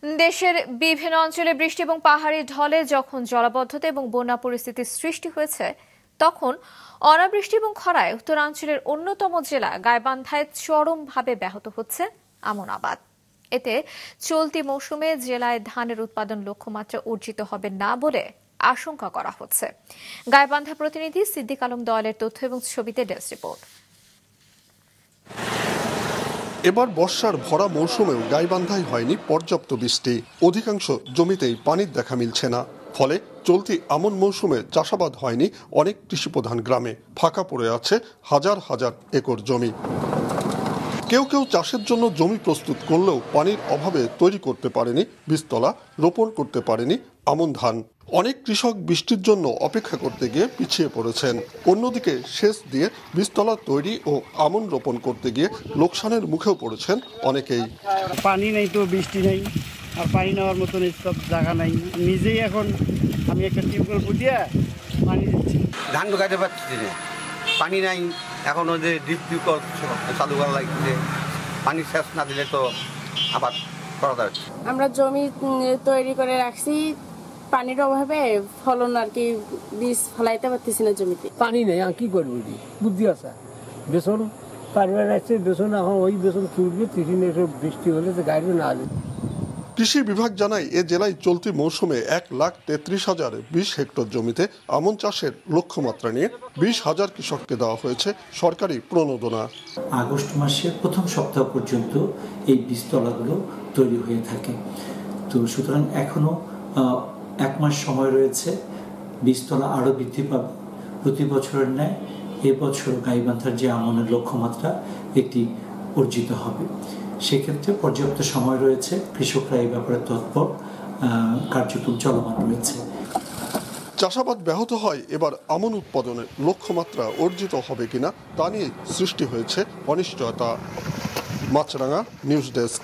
দেশের বিভিন্ন অঞ্চলে বৃষ্টি এবং পাহাড়ি ঢলে যখন জলাবদ্ধতা এবং বন্যা পরিস্থিতির সৃষ্টি হয়েছে, তখন অনাবৃষ্টি এবং খরায় উত্তরাঞ্চলের অন্যতম জেলা গাইবান্ধায় চরমভাবে ব্যাহত হচ্ছে আমন আবাদ। এতে চলতি মৌসুমে জেলায় ধানের উৎপাদন লক্ষ্যমাত্রা অর্জিত হবে না বলে আশঙ্কা করা হচ্ছে। গাইবান্ধা প্রতিনিধি সিদ্দিক আলম দয়ালের তথ্য এবং ছবিতে ডেস্ক রিপোর্ট। এবার বর্ষার ভরা মৌসুমেও গাইবান্ধায় হয়নি পর্যাপ্ত বৃষ্টি, অধিকাংশ জমিতেই পানির দেখা মিলছে না। ফলে চলতি আমন মৌসুমে চাষাবাদ হয়নি অনেক কৃষিপ্রধান গ্রামে, ফাঁকা পড়ে আছে হাজার হাজার একর জমি। কেউ কেউ চাষের জন্য জমি প্রস্তুত করলেও পানির অভাবে তৈরি করতে পারেনি বীজতলা, রোপণ করতে পারেনি আমন ধান। অনেক কৃষক বৃষ্টির জন্য অপেক্ষা করতে গিয়ে পিছিয়ে পড়েছেন। অন্যদিকে সেচ দিয়ে বীজতলা তৈরি ও আমন রোপণ করতে গিয়ে লোকসানের মুখেও পড়েছেন অনেকেই। পানি নেই, তো বৃষ্টি নেই, আর পানি নেওয়ার মতন সব জায়গা নাই। নিজেই এখন আমি একটা টিউবওয়েল ফুটিয়ে পানি দিচ্ছি। ধান ঢোকাতে পারছি না, পানি নাই। এখন ওই যে ডিপ চালু করা লাগছে, পানি সেচ না দিলে তো আবার করা যাচ্ছে। আমরা জমি তৈরি করে রাখছি, পানির অভাবে ফলন আর কি বীজ ফলাইতে পারতেছি না জমিতে। পানি নেই, আর কি করবো? বুদ্ধি আছে, বেসন পারিবার আসছে, বেসন এখন ওই বেসন চুরবে, তিন এসব বৃষ্টি হলে তো গাড়ি না আসবে। কৃষি বিভাগ জানায় এ জেলায় চলতি মৌসুমে 1,33,020 হেক্টর জমিতে আমন চাষের লক্ষ্যমাত্রা নিয়ে 20,000 কৃষককে দেওয়া হয়েছে সরকারি প্রণোদনা। আগস্ট মাসের প্রথম সপ্তাহ পর্যন্ত এই বীজতলাগুলো তৈরি হয়ে থাকে। তো সুতরাং এখনো 1 মাস সময় রয়েছে, বীজতলা আরও বৃদ্ধি পাবে। প্রতি বছরের ন্যায় এবছর গাইবান্ধার যে আমনের লক্ষ্যমাত্রা এটি অর্জিত হবে। সেক্ষেত্রে পর্যাপ্ত সময় রয়েছে, কৃষকরা এই ব্যাপারে তৎপর, কার্যক্রম চলমান রয়েছে। চাষাবাদ ব্যাহত হয়, এবার আমন উৎপাদনের লক্ষ্যমাত্রা অর্জিত হবে কিনা তা নিয়ে সৃষ্টি হয়েছে অনিশ্চয়তা। মাছরাঙা, নিউজ ডেস্ক।